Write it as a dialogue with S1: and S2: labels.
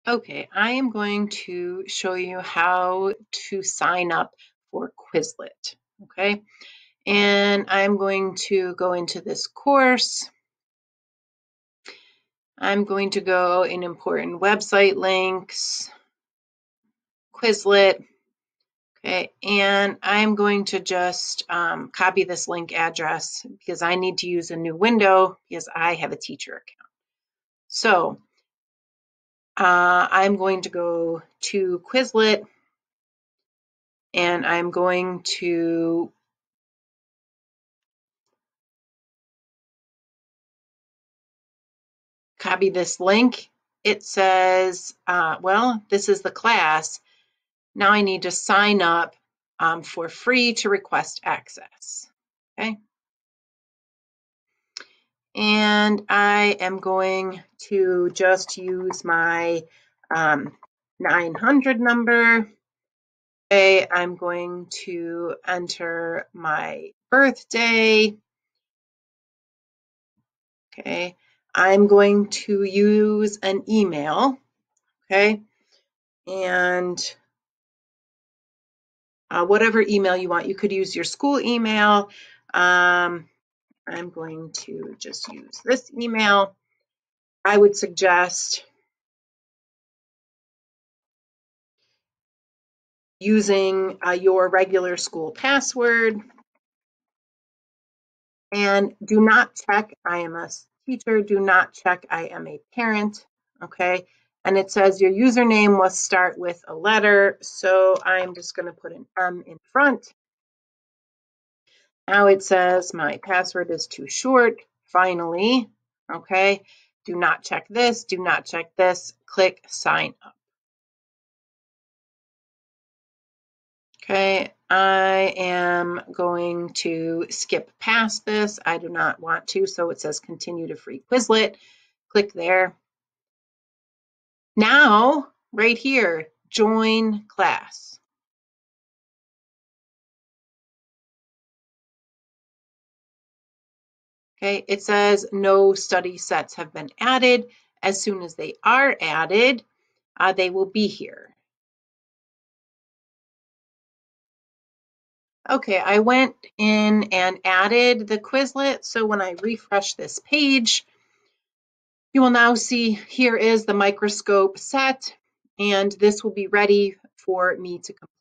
S1: Okay, I am going to show you how to sign up for Quizlet, okay? And I'm going to go into this course. I'm going to go in important website links, Quizlet, okay? And I'm going to just copy this link address because I need to use a new window because I have a teacher account. So I'm going to go to Quizlet and I'm going to copy this link. It says, well, this is the class. Now I need to sign up for free to request access. Okay. And I am going to just use my 900 number. Okay, I'm going to enter my birthday. Okay, I'm going to use an email. Okay, and whatever email you want. You could use your school email. I'm going to just use this email. I would suggest using your regular school password. And do not check I am a teacher. Do not check I am a parent. Okay. And it says your username must start with a letter. So I'm just going to put an M in front. Now it says my password is too short. Finally, okay, do not check this, do not check this, click sign up. Okay, I am going to skip past this. I do not want to, so it says continue to free Quizlet. Click there. Now, right here, join class. Okay, it says no study sets have been added. As soon as they are added, they will be here. Okay, I went in and added the Quizlet. So when I refresh this page, you will now see here is the microscope set, and this will be ready for me to complete.